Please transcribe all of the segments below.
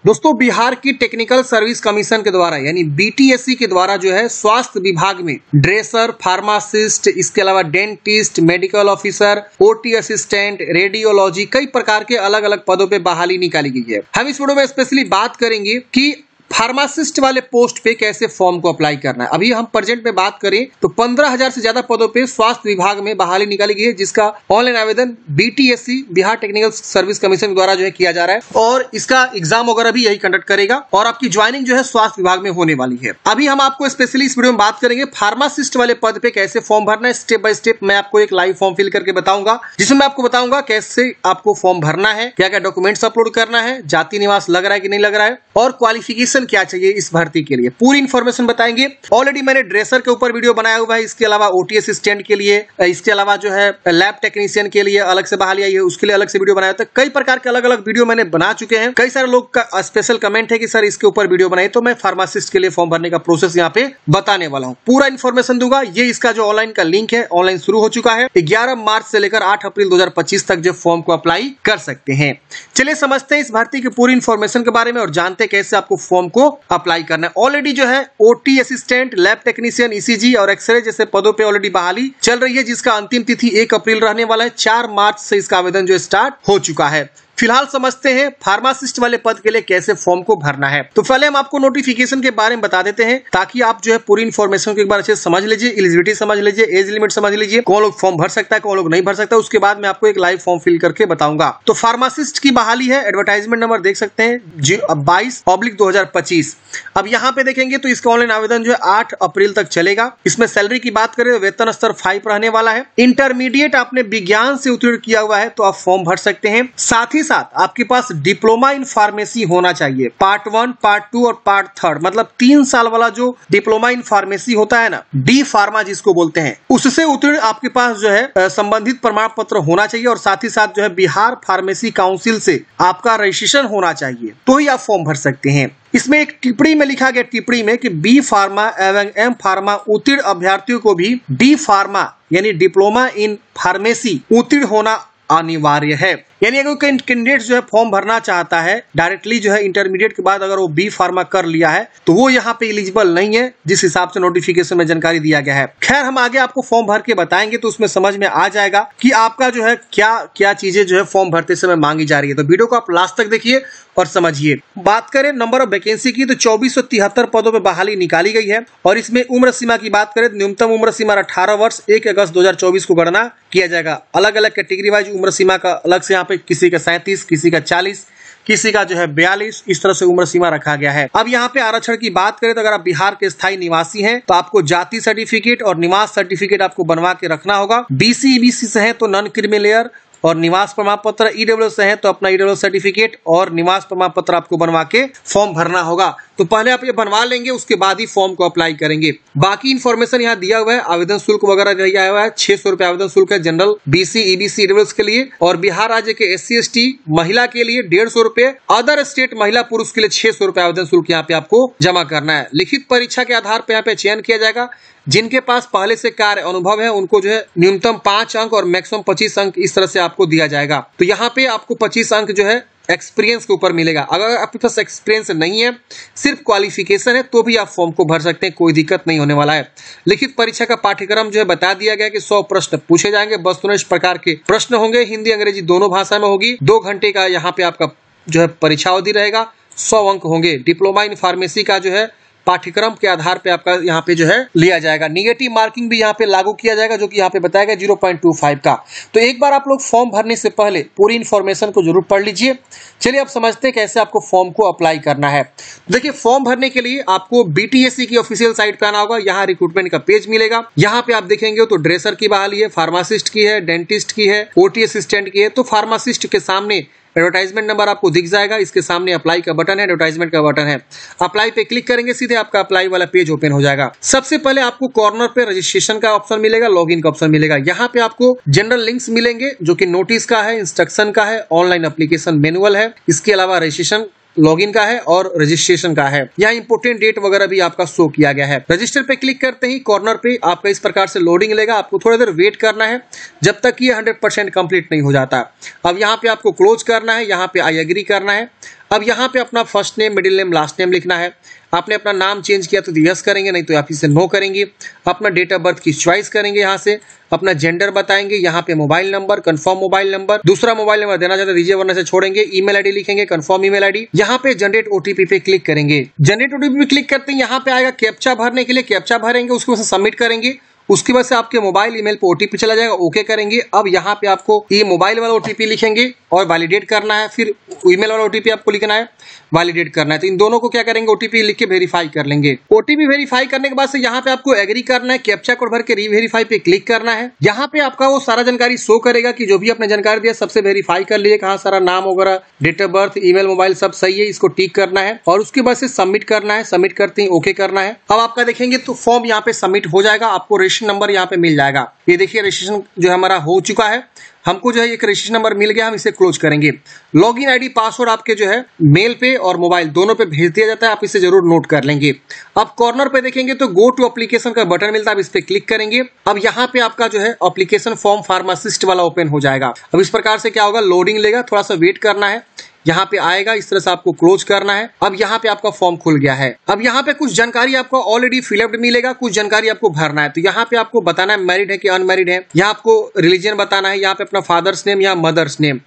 दोस्तों बिहार की technical service commission के द्वारा यानी बीटीएससी के द्वारा जो है स्वास्थ्य विभाग में ड्रेसर, फार्मासिस्ट, इसके अलावा dentist, medical officer, OT assistant, radiology, कई प्रकार के अलग अलग पदों पे बहाली निकाली गई है। हम इस वीडियो में स्पेशली बात करेंगे कि फार्मासिस्ट वाले पोस्ट पे कैसे फॉर्म को अप्लाई करना है। अभी हम प्रेजेंट में बात करें तो 15,000 से ज्यादा पदों पे स्वास्थ्य विभाग में बहाली निकाली गई है, जिसका ऑनलाइन आवेदन BTSC Bihar technical service commission द्वारा जो है किया जा रहा है और इसका एग्जाम वगैरह भी यही कंडक्ट करेगा और आपकी ज्वाइनिंग जो है स्वास्थ्य विभाग में होने वाली है। अभी हम आपको स्पेशली इस वीडियो में बात करेंगे फार्मासिस्ट वाले पद पे कैसे फॉर्म भरना है। स्टेप बाय स्टेप मैं आपको एक लाइव फॉर्म फिल करके बताऊंगा, जिसमें मैं आपको बताऊंगा कैसे आपको फॉर्म भरना है, क्या क्या डॉक्यूमेंट्स अपलोड करना है, जाति निवास लग रहा है कि नहीं लग रहा है और क्वालिफिकेशन क्या चाहिए इस भर्ती के लिए, पूरी इंफॉर्मेशन बताएंगे। ऑलरेडी मैंने ड्रेसर के ऊपर वीडियो बनाया हुआ है, इसके अलावा ओटी असिस्टेंट के लिए, इसके अलावा जो है लैब टेक्नीशियन के लिए अलग से बहाली आई है, उसके लिए अलग से वीडियो बनाया था। कई प्रकार के अलग अलग वीडियो मैंने बना चुके हैं। कई सारे लोग का स्पेशल कमेंट है कि सर इसके ऊपर वीडियो बनाए, तो मैं फार्मासिस्ट के लिए फॉर्म भरने का प्रोसेस यहाँ पे बताने वाला हूँ, पूरा इन्फॉर्मेशन दूंगा। ये इसका जो ऑनलाइन का लिंक है, ऑनलाइन शुरू हो चुका है। 11 मार्च से लेकर 8 अप्रैल 2025 तक जो फॉर्म को अप्लाई कर सकते हैं। चलिए समझते हैं इस भर्ती की पूरी इन्फॉर्मेशन के बारे में और जानते हैं कैसे आपको फॉर्म को अप्लाई करना है। ऑलरेडी जो है OT assistant, lab technician, ECG और एक्सरे जैसे पदों पे ऑलरेडी बहाली चल रही है, जिसका अंतिम तिथि 1 अप्रैल रहने वाला है। 4 मार्च से इसका आवेदन जो स्टार्ट हो चुका है। फिलहाल समझते हैं फार्मासिस्ट वाले पद के लिए कैसे फॉर्म को भरना है। तो पहले हम आपको नोटिफिकेशन के बारे में बता देते हैं, ताकि आप जो है पूरी इन्फॉर्मेशन को एक बार अच्छे से समझ लीजिए, एलिजिबिलिटी समझ लीजिए, एज लिमिट समझ लीजिए, कौन लोग फॉर्म भर सकता है, कौन लोग नहीं भर सकता। उसके बाद मैं आपको एक लाइव फॉर्म फिल करके बताऊंगा। तो फार्मासिस्ट की बहाली है, एडवर्टाइजमेंट नंबर देख सकते हैं 22/2025। अब यहाँ पे देखेंगे तो इसका ऑनलाइन आवेदन जो है 8 अप्रैल तक चलेगा। इसमें सैलरी की बात करें तो वेतन स्तर 5 रहने वाला है। इंटरमीडिएट आपने विज्ञान से उत्तीर्ण किया हुआ है तो आप फॉर्म भर सकते हैं। साथ ही साथ आपके पास डिप्लोमा इन फार्मेसी होना चाहिए, पार्ट 1, पार्ट 2 और पार्ट 3, मतलब 3 साल वाला जो डिप्लोमा इन फार्मेसी होता है ना, डी फार्मा जिसको बोलते हैं, उससे उत्तीर्ण आपके पास जो है संबंधित प्रमाण पत्र होना चाहिए और साथ ही साथ जो है बिहार फार्मेसी काउंसिल से आपका रजिस्ट्रेशन होना चाहिए, तो ही आप फॉर्म भर सकते हैं। इसमें एक टिप्पणी में लिखा गया, टिप्पणी में कि बी फार्मा एवं एम फार्मा उत्तीर्ण अभ्यर्थियों को भी डी फार्मा यानी डिप्लोमा इन फार्मेसी उत्तीर्ण होना अनिवार्य है। यानी अगर कोई कैंडिडेट जो है फॉर्म भरना चाहता है डायरेक्टली जो है इंटरमीडिएट के बाद, अगर वो बी फार्मा कर लिया है तो वो यहाँ पे एलिजिबल नहीं है, जिस हिसाब से नोटिफिकेशन में जानकारी दिया गया है। खैर हम आगे आपको फॉर्म भर के बताएंगे तो उसमें समझ में आ जाएगा कि आपका जो है क्या क्या चीजें जो है फॉर्म भरते समय मांगी जा रही है। तो वीडियो को आप लास्ट तक देखिए और समझिए। बात करें नंबर ऑफ वैकेंसी की तो 2473 पदों पर बहाली निकाली गई है और इसमें उम्र सीमा की बात करें तो न्यूनतम उम्र सीमा 18 वर्ष 1 अगस्त 2024 को गणना किया जाएगा। अलग अलग कैटेगरी वाइज उम्र सीमा का अलग से यहाँ पे किसी का 37, किसी का 40, किसी का जो है 42, इस तरह से उम्र सीमा रखा गया है। अब यहाँ पे आरक्षण की बात करें तो अगर आप बिहार के स्थायी निवासी हैं तो आपको जाति सर्टिफिकेट और निवास सर्टिफिकेट आपको बनवा के रखना होगा। बीसी ईबीसी से है तो नॉन क्रीमी लेयर और निवास प्रमाण पत्र, ईडब्ल्यूएस से है तो अपना ईडब्ल्यूएस सर्टिफिकेट और निवास प्रमाण पत्र आपको बनवा के फॉर्म भरना होगा। तो पहले आप ये बनवा लेंगे, उसके बाद ही फॉर्म को अप्लाई करेंगे। बाकी इन्फॉर्मेशन यहाँ दिया हुआ है, आवेदन शुल्क वगैरह दिया हुआ है। 600 रुपए आवेदन शुल्क है जनरल, बीसी, ईबीसी, ईडब्ल्यूएस के लिए और बिहार राज्य के SC ST महिला के लिए 150 रुपए, अदर स्टेट महिला पुरुष के लिए 600 रुपए आवेदन शुल्क यहाँ पे आपको जमा करना है। लिखित परीक्षा के आधार पर यहाँ पे चयन किया जाएगा। जिनके पास पहले से कार्य अनुभव है उनको जो है न्यूनतम 5 अंक और मैक्सिमम 25 अंक इस तरह से आपको दिया जाएगा। तो यहाँ पे आपको 25 अंक जो है एक्सपीरियंस के ऊपर मिलेगा। अगर आपके पास एक्सपीरियंस नहीं है, सिर्फ क्वालिफिकेशन है, तो भी आप फॉर्म को भर सकते हैं, कोई दिक्कत नहीं होने वाला है। लिखित परीक्षा का पाठ्यक्रम जो है बता दिया गया कि 100 प्रश्न पूछे जाएंगे, 32 प्रकार के प्रश्न होंगे, हिंदी अंग्रेजी दोनों भाषा में होगी। 2 घंटे का यहाँ पे आपका जो है परीक्षा अवधि रहेगा, 100 अंक होंगे। डिप्लोमा इन फार्मेसी का जो है पाठ्यक्रम के आधार पे आपका यहाँ पे जो है लिया जाएगा। निगेटिव मार्किंग भी यहाँ पे लागू किया जाएगा, जो कि यहाँ पे बताया गया 0.25 का। तो एक बार आप लोग फॉर्म भरने से पहले पूरी इन्फॉर्मेशन को जरूर पढ़ लीजिए। चलिए अब समझते हैं कैसे आपको फॉर्म को अप्लाई करना है। देखिए फॉर्म भरने के लिए आपको बीटीएससी की ऑफिशियल साइट पे आना होगा। यहाँ रिक्रूटमेंट का पेज मिलेगा। यहाँ पे आप देखेंगे तो ड्रेसर की बहाली है, फार्मासिस्ट की है, डेंटिस्ट की है, ओटी असिस्टेंट की है। तो फार्मासिस्ट के सामने एडवर्टाइजमेंट नंबर आपको दिख जाएगा, इसके सामने अप्लाई का बटन है, एडवर्टाइजमेंट का बटन है। अप्लाई पे क्लिक करेंगे, सीधे आपका अप्लाई वाला पेज ओपन हो जाएगा। सबसे पहले आपको कॉर्नर पे रजिस्ट्रेशन का ऑप्शन मिलेगा, लॉगिन का ऑप्शन मिलेगा। यहाँ पे आपको जनरल लिंक्स मिलेंगे, जो कि नोटिस का है, इंस्ट्रक्शन का है, ऑनलाइन एप्लीकेशन मैनुअल है, इसके अलावा रजिस्ट्रेशन लॉगिन का है और रजिस्ट्रेशन का है। यहाँ इंपोर्टेंट डेट वगैरह भी आपका शो किया गया है। रजिस्टर पे क्लिक करते ही कॉर्नर पे आपका इस प्रकार से लोडिंग लेगा। आपको थोड़ी देर वेट करना है जब तक ये 100% कंप्लीट नहीं हो जाता। अब यहाँ पे आपको क्लोज करना है, यहाँ पे आई एग्री करना है। अब यहाँ पे अपना first name, middle name, last name लिखना है। आपने अपना नाम चेंज किया तो यस करेंगे, नहीं तो आप इसे नो करेंगे। अपना डेट ऑफ बर्थ की चॉइस करेंगे, यहाँ से अपना जेंडर बताएंगे, यहाँ पे mobile number, confirm mobile number, दूसरा मोबाइल नंबर देना चाहते दीजिए वरना से छोड़ेंगे। ईमेल आईडी लिखेंगे, कंफर्म ईमेल आईडी। यहाँ पे जनरेट ओटीपी पे क्लिक करेंगे। जनरेट ओटीपी पे क्लिक करते हैं यहाँ पे आएगा कैप्चा भरने के लिए, कैप्चा भरेंगे, उसके बाद सबमिट करेंगे। उसके बाद से आपके मोबाइल ईमेल पे ओटीपी चला जाएगा, ओके करेंगे। अब यहाँ पे आपको ये मोबाइल वाला ओटीपी लिखेंगे और वैलिडेट करना है, फिर ईमेल वाला ओटीपी आपको लिखना है, वैलिडेट करना है। तो इन दोनों को क्या करेंगे, ओटीपी लिख के वेरीफाई कर लेंगे। ओटीपी वेरीफाई करने के बाद से यहाँ पे आपको एग्री करना है, कैप्चा कोड भर के रीवेरीफाई पे क्लिक करना है। यहाँ पे आपका वो सारा जानकारी शो करेगा कि जो भी आपने जानकारी दिया सबसे वेरीफाई कर लीजिए, कहाँ सारा नाम वगैरह, date of birth, email, mobile सब सही है, इसको टिक करना है और उसके बाद से सबमिट करना है। सबमिट करते ही ओके करना है। अब आपका देखेंगे तो फॉर्म यहाँ पे सबमिट हो जाएगा, आपको रजिस्ट्रेशन नंबर यहाँ पे मिल जाएगा। ये देखिए रजिस्ट्रेशन जो हमारा हो चुका है, हमको जो है एक रजिस्ट्रेशन नंबर मिल गया, हम इसे क्लोज करेंगे। लॉगिन आईडी पासवर्ड आपके जो है मेल पे और मोबाइल दोनों पे भेज दिया जाता है, आप इसे जरूर नोट कर लेंगे। अब कॉर्नर पे देखेंगे तो गो टू एप्लीकेशन का बटन मिलता है, आप इस पे क्लिक करेंगे। अब यहाँ पे आपका जो है एप्लीकेशन फॉर्म फार्मासिस्ट वाला ओपन हो जाएगा। अब इस प्रकार से क्या होगा, लोडिंग लेगा, थोड़ा सा वेट करना है, यहाँ पे आएगा, इस तरह से आपको क्लोज करना है। अब यहाँ पे आपका फॉर्म खुल गया है। अब यहाँ पे कुछ जानकारी आपको ऑलरेडी फिलअप मिलेगा, कुछ जानकारी आपको भरना है। तो यहाँ पे आपको बताना है मैरिड है कि अनमैरिड है, यहाँ आपको रिलीजन बताना है, यहाँ पे अपना फादर्स नेम या मदर्स नेम,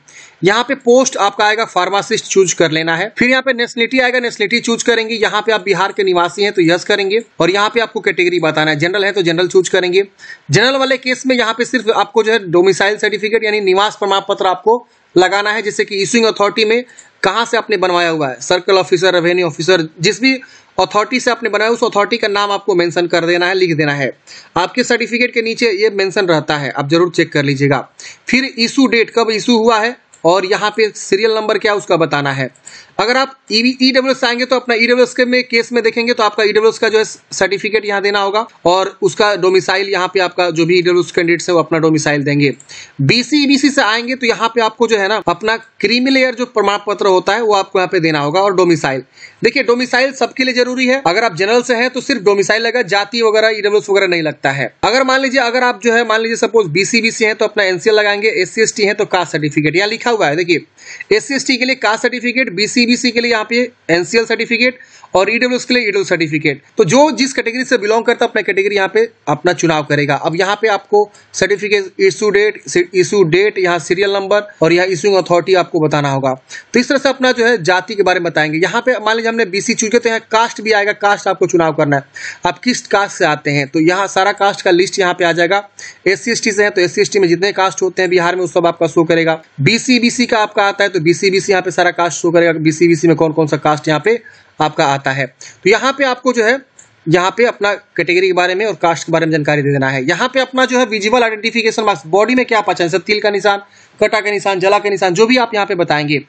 यहाँ पे पोस्ट आपका आएगा फार्मासिस्ट चूज कर लेना है। फिर यहाँ पे नेशनलिटी आएगा, नेशनलिटी चूज करेंगे। यहाँ पे आप बिहार के निवासी हैं तो यस करेंगे और यहाँ पे आपको कैटेगरी बताना है, जनरल है तो जनरल चूज करेंगे। जनरल वाले केस में यहाँ पे सिर्फ आपको जो है डोमिसाइल सर्टिफिकेट यानी निवास प्रमाण पत्र आपको लगाना है, जैसे कि इशूइंग अथॉरिटी में कहां से आपने बनवाया हुआ है, सर्कल ऑफिसर, रेवेन्यू ऑफिसर, जिस भी अथॉरिटी से आपने बनाया उस अथॉरिटी का नाम आपको मेंशन कर देना है, लिख देना है। आपके सर्टिफिकेट के नीचे ये मेंशन रहता है, आप जरूर चेक कर लीजिएगा। फिर इशू डेट, कब इशू हुआ है और यहाँ पे सीरियल नंबर क्या उसका बताना है। अगर आप ईडब्ल्यूएस से आएंगे तो अपना ईडब्ल्यूएस के में केस में देखेंगे तो आपका ईडब्ल्यूएस का जो है सर्टिफिकेट यहाँ देना होगा और उसका डोमिसाइल यहाँ पे आपका जो भी ईडब्ल्यूएस कैंडिडेट्स है वो अपना डोमिसाइल देंगे। बीसी से आएंगे तो यहाँ पे आपको जो है ना अपना क्रीमी लेयर जो प्रमाण पत्र होता है वो आपको यहाँ पे देना होगा और डोमिसाइल। देखिए डोमिसाइल सबके लिए जरूरी है, अगर आप जनरल से हैं तो सिर्फ डोमिसाइल लगा, जाति वगैरह ईडब्ल्यूएस वगैरह नहीं लगता है। अगर मान लीजिए अगर आप जो है मान लीजिए सपोज बीसी हैं तो अपना एनसीएल लगाएंगे, SC/ST है तो कास्ट सर्टिफिकेट यहाँ लिखा हुआ है। देखिए SC/ST के लिए कास्ट सर्टिफिकेट, बीसी के लिए यहाँ पे एनसीएल सर्टिफिकेट और ईडब्ल्यूएस के लिए ईडब्ल्यू सर्टिफिकेट। तो जो जिस कैटेगरी से बिलोंग करता है अपना कैटेगरी यहाँ पे अपना चुनाव करेगा। अब यहाँ पे आपको सर्टिफिकेट, इशू डेट, यहाँ सीरियल नंबर और यहाँ इशूइंग अथॉरिटी आपको बताना होगा। तो इस तरह से अपना जो है जाति के बारे में बताएंगे। यहाँ पे मान लीजिए हमने बीसी चूज किया तो यहाँ कास्ट भी आएगा, कास्ट आपको चुनाव करना है, आप किस कास्ट से आते हैं तो यहाँ सारा कास्ट का लिस्ट यहाँ पे आ जाएगा। SC/ST से है तो SC/ST में जितने कास्ट होते हैं बिहार में उस सब आपका शो करेगा। BC का आपका आता है तो BC यहाँ पे सारा कास्ट शो करेगा, BC में कौन कौन सा कास्ट यहाँ पे आपका आता है। तो यहाँ पे आपको जो है यहाँ पे अपना कैटेगरी के बारे में और कास्ट के बारे में जानकारी दे देना है। यहाँ पे अपना जो है विजिबल आइडेंटिफिकेशन मार्क्स, बॉडी में क्या पहचान, सब तिल का निशान, कटा का निशान, जला का निशान, जो भी आप यहाँ पे बताएंगे।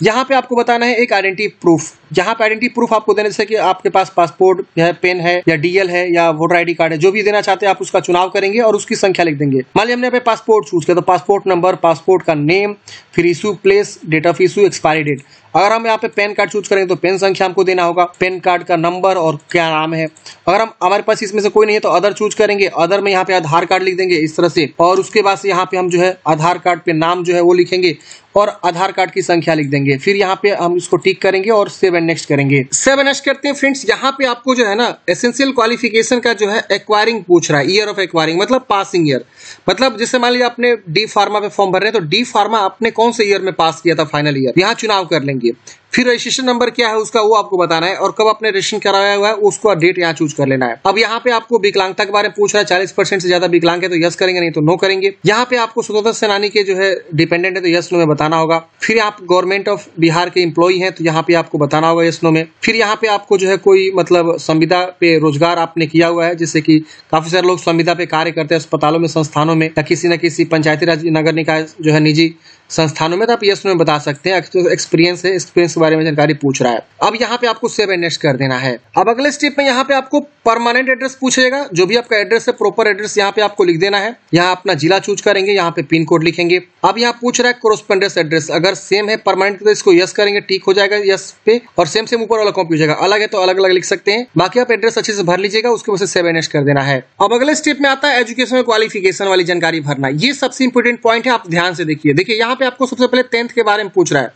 यहाँ पे आपको बताना है एक आइडेंटिटी प्रूफ। यहाँ पे आइडेंटिटी प्रूफ आपको देने, जैसे कि आपके पास पासपोर्ट है, पेन है या DL है या वोटर ID कार्ड है, जो भी देना चाहते हैं आप उसका चुनाव करेंगे और उसकी संख्या लिख देंगे। मान लीजिए हमने यहाँ पे पासपोर्ट चूज किया तो पासपोर्ट नंबर, पासपोर्ट का नेम, फिर issue place, date of issue, expiry date. अगर हम यहाँ पे पेन कार्ड चूज करेंगे तो पेन संख्या हमको देना होगा, पेन कार्ड का नंबर और क्या नाम है। अगर हम हमारे पास इसमें से कोई नहीं है तो अदर चूज करेंगे, अदर में यहाँ पे आधार कार्ड लिख देंगे इस तरह से और उसके बाद से यहाँ पे हम जो है आधार कार्ड पे नाम जो है वो लिखेंगे और आधार कार्ड की संख्या लिख देंगे। फिर यहाँ पे हम इसको टिक करेंगे और सेव एंड नेक्स्ट करेंगे। सेव एंड नेक्स्ट करते हैं फ्रेंड्स। यहाँ पे आपको जो है ना एसेंशियल क्वालिफिकेशन का जो है एक्वायरिंग पूछ रहा है, ईयर ऑफ एक्वायरिंग मतलब पासिंग ईयर। मतलब जैसे मान लीजिए आपने डी फार्मा पे फॉर्म भर रहे हैं तो डी फार्मा आपने कौन से ईयर में पास किया था, फाइनल ईयर, यहाँ चुनाव कर लेंगे। फिर रजिस्ट्रेशन नंबर क्या है उसका वो आपको बताना है और कब आपने रजिस्ट्रेशन कराया हुआ है उसको डेट यहाँ चूज कर लेना है। अब यहाँ पे आपको विकलांगता के बारे में पूछ रहा है, 40% से ज्यादा विकलांग है तो यस करेंगे, नहीं तो नो करेंगे। यहाँ पे आपको स्वतंत्र सेनानी के जो है डिपेंडेंट है तो यस नो में बताना होगा। फिर आप गवर्नमेंट ऑफ बिहार के एम्प्लॉई हैं तो यहाँ पे आपको बताना होगा यस नो में। फिर यहाँ पे आपको जो है कोई मतलब संविदा पे रोजगार आपने किया हुआ है, जैसे कि काफी सारे लोग संविदा पे कार्य करते हैं अस्पतालों में, संस्थानों में या किसी न किसी पंचायती राज नगर निकाय जो है निजी संस्थानों में, तो आप यस नो में बता सकते हैं। एक्सपीरियंस है, एक्सपीरियंस के बारे में जानकारी पूछ रहा है। अब यहाँ पे आपको सेव एंड नेक्स्ट कर देना है। अब अगले स्टेप में यहाँ पे आपको परमानेंट एड्रेस पूछेगा, जो भी आपका एड्रेस है प्रॉपर एड्रेस यहाँ पे आपको लिख देना है। यहाँ अपना जिला चूज करेंगे, यहाँ पे पिन कोड लिखेंगे। अब यहाँ पूछ रहा है कोरेस्पोंडेंस एड्रेस, अगर सेम है परमानेंट तो इसको यस करेंगे, टिक हो जाएगा यस पे, और सेम ऊपर वाला कॉपी हो जाएगा, अलग है तो अलग अलग लिख सकते हैं। बाकी आप एड्रेस अच्छे से भर लीजिएगा, उसके वजह से सेव एंड नेक्स्ट कर देना है। अब अगले स्टेप में आता है एजुकेशनल क्वालिफिकेशन वाली जानकारी भरना। ये सबसे इंपोर्टेंट पॉइंट है, आप ध्यान से देखिए। देखिए यहाँ पे आपको सबसे पहले 10th के बारे में पूछ रहा है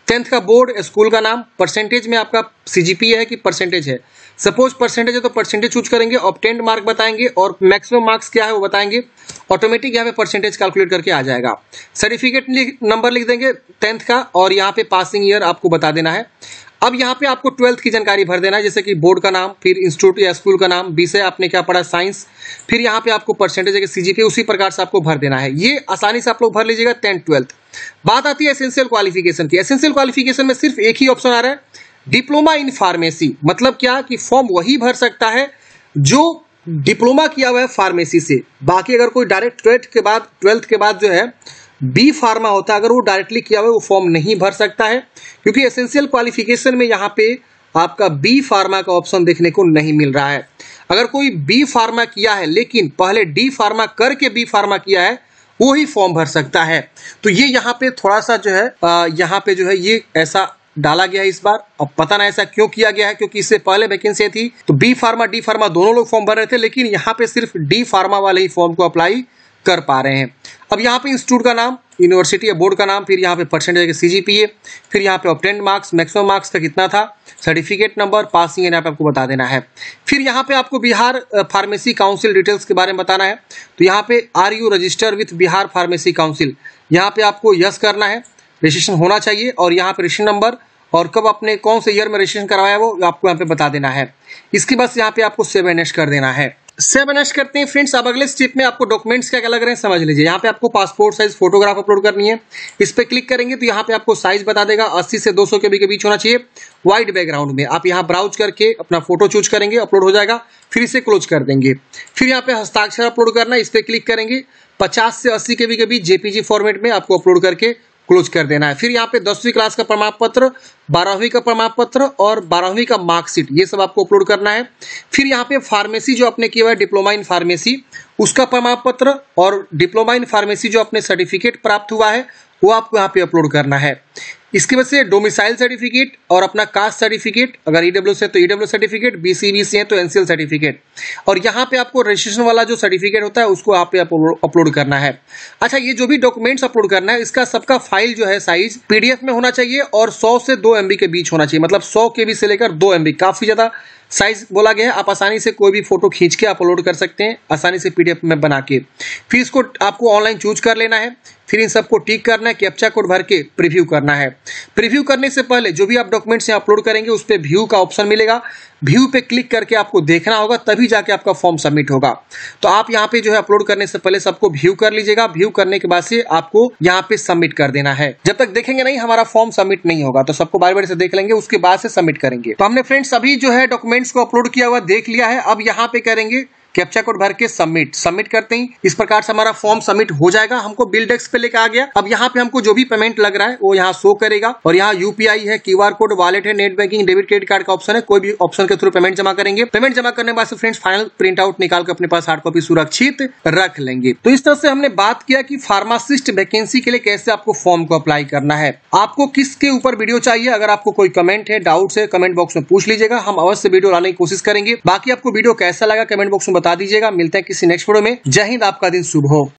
10th का बोर्ड, स्कूल का नाम, परसेंटेज में आपका CGPA है कि परसेंटेज है। सपोज परसेंटेज है तो परसेंटेज चूज करेंगे, ऑब्टेन्ड मार्क बताएंगे और मैक्सिमम मार्क्स क्या है वो बताएंगे। ऑटोमेटिक यहाँ पे परसेंटेज कैलकुलेट करके आ जाएगा। सर्टिफिकेट नंबर लिख देंगे 10th का और यहाँ पे पासिंग ईयर आपको बता देना है। अब यहाँ पे आपको 12th की जानकारी भर देना है, जैसे कि बोर्ड का नाम, फिर इंस्टीट्यूट या स्कूल का नाम, विषय आपने क्या पढ़ा साइंस, फिर यहाँ पे आपको परसेंटेज है कि CGPA उसी प्रकार से आपको भर देना है। ये आसानी से आप लोग भर लीजिएगा 10th 12th। बात आती है एसेंशियल क्वालिफिकेशन की। एसेंशियल क्वालिफिकेशन में सिर्फ एक ही ऑप्शन आ रहा है, डिप्लोमा इन फार्मेसी। मतलब क्या कि फॉर्म वही भर सकता है जो डिप्लोमा किया हुआ है फार्मेसी से। बाकी अगर कोई डायरेक्ट 12th के बाद जो है बी फार्मा होता है, अगर वो डायरेक्टली किया हुआ है वो फॉर्म नहीं भर सकता है, क्योंकि एसेंशियल क्वालिफिकेशन में यहाँ पे आपका बी फार्मा का ऑप्शन देखने को नहीं मिल रहा है। अगर कोई बी फार्मा किया है लेकिन पहले डी फार्मा करके बी फार्मा किया है, वो ही फॉर्म भर सकता है। तो ये यहाँ पे थोड़ा सा जो है यहाँ पे जो है ये ऐसा डाला गया है इस बार। अब पता ना ऐसा क्यों किया गया है, क्योंकि इससे पहले वैकेंसी थी तो बी फार्मा डी फार्मा दोनों लोग फॉर्म भर रहे थे, लेकिन यहाँ पे सिर्फ डी फार्मा वाले ही फॉर्म को अप्लाई कर पा रहे हैं। अब यहाँ पे इंस्टीट्यूट का नाम, यूनिवर्सिटी या बोर्ड का नाम, फिर यहाँ पे परसेंटेज CGPA, फिर यहाँ पे ऑब्टेन्ड मार्क्स, मैक्सिमम मार्क्स तक कितना था, सर्टिफिकेट नंबर, पासिंग यहाँ पे आपको बता देना है। फिर यहाँ पे आपको बिहार फार्मेसी काउंसिल डिटेल्स के बारे में बताना है। तो यहाँ पे are you register with Bihar pharmacy council, यहाँ पे आपको यस करना है, रजिस्ट्रेशन होना चाहिए, और यहाँ पे रजिस्ट्रेशन नंबर और कब आपने कौन से ईयर में रजिस्ट्रेशन करवाया वो आपको यहाँ पे बता देना है। इसके बाद यहाँ पे आपको सेव एंड नेक्स्ट कर देना है। सेव एंड नेक्स्ट करते हैं फ्रेंड्स। अब अगले स्टेप में आपको डॉक्यूमेंट्स क्या क्या लग रहे हैं समझ लीजिए। यहाँ पे आपको पासपोर्ट साइज फोटोग्राफ अपलोड करनी है। इस पे क्लिक करेंगे तो यहाँ पे आपको साइज बता देगा 80 से 200 के बीच होना चाहिए, व्हाइट बैकग्राउंड में। आप यहाँ ब्राउज करके अपना फोटो चूज करेंगे, अपलोड हो जाएगा, फिर इसे क्लोज कर देंगे। फिर यहाँ पे हस्ताक्षर अपलोड करना है, इस पे क्लिक करेंगे, 50 से 80 के बीच JPG फॉर्मेट में आपको अपलोड करके क्लोज कर देना है। फिर यहाँ पे 10वीं क्लास का प्रमाण पत्र, 12वीं का प्रमाण पत्र और 12वीं का मार्कशीट, ये सब आपको अपलोड करना है। फिर यहाँ पे फार्मेसी जो आपने किया हुआ है डिप्लोमा इन फार्मेसी, उसका प्रमाण पत्र और डिप्लोमा इन फार्मेसी जो अपने सर्टिफिकेट प्राप्त हुआ है वो आपको यहाँ पे अपलोड करना है। इसके वजह से डोमिसाइल सर्टिफिकेट और अपना कास्ट सर्टिफिकेट, अगर EWS है तो EWS सर्टिफिकेट, BC है तो NCL सर्टिफिकेट, और यहाँ पे आपको रजिस्ट्रेशन वाला जो सर्टिफिकेट होता है उसको यहाँ पे अपलोड करना है। अच्छा, ये जो भी डॉक्यूमेंट्स अपलोड करना है इसका सबका फाइल जो है साइज PDF में होना चाहिए और 100 से 2 MB के बीच होना चाहिए। मतलब 100 KB से लेकर 2 MB, काफी ज्यादा साइज बोला गया है। आप आसानी से कोई भी फोटो खींच के अपलोड कर सकते हैं, आसानी से PDF में बना के। फिर इसको आपको ऑनलाइन चूज कर लेना है, फिर इन सबको टिक करना है, कैप्चा कोड भर के प्रीव्यू करना है। प्रीव्यू करने से पहले जो भी आप डॉक्यूमेंट्स यहाँ अपलोड करेंगे उस पर व्यू का ऑप्शन मिलेगा, व्यू पे क्लिक करके आपको देखना होगा, तभी जाके आपका फॉर्म सबमिट होगा। तो आप यहाँ पे जो है अपलोड करने से पहले सबको व्यू कर लीजिएगा। व्यू करने के बाद से आपको यहाँ पे सबमिट कर देना है। जब तक देखेंगे नहीं हमारा फॉर्म सबमिट नहीं होगा, तो सबको बारी बारी से देख लेंगे, उसके बाद से सबमिट करेंगे। तो हमने फ्रेंड्स अभी जो है डॉक्यूमेंट्स को अपलोड किया हुआ देख लिया है। अब यहाँ पे करेंगे कैप्चा कोड भर के सबमिट करते ही इस प्रकार से हमारा फॉर्म सबमिट हो जाएगा। हमको बिल डेस्क पे लेके आ गया। अब यहाँ पे हमको जो भी पेमेंट लग रहा है वो यहाँ शो करेगा, और यहाँ UPI है, QR कोड, वॉलेट है, net banking, debit credit card का ऑप्शन है। कोई भी ऑप्शन के थ्रू पेमेंट जमा करेंगे। पेमेंट जमा करने के बाद फ्रेंड्स फाइनल प्रिंट आउट निकाल के अपने पास हार्ड कॉपी सुरक्षित रख लेंगे। तो इस तरह से हमने बात किया कि फार्मासिस्ट वैकेंसी के लिए कैसे आपको फॉर्म को अप्लाई करना है। आपको किसके ऊपर वीडियो चाहिए, अगर आपको कोई कमेंट है, डाउट है, कमेंट बॉक्स में पूछ लीजिएगा, हम अवश्य वीडियो लाने की कोशिश करेंगे। बाकी आपको वीडियो कैसा लगा कमेंट बॉक्स में बता दीजिएगा। मिलते हैं किसी नेक्स्ट वीडियो में। जय हिंद, आपका दिन शुभ हो।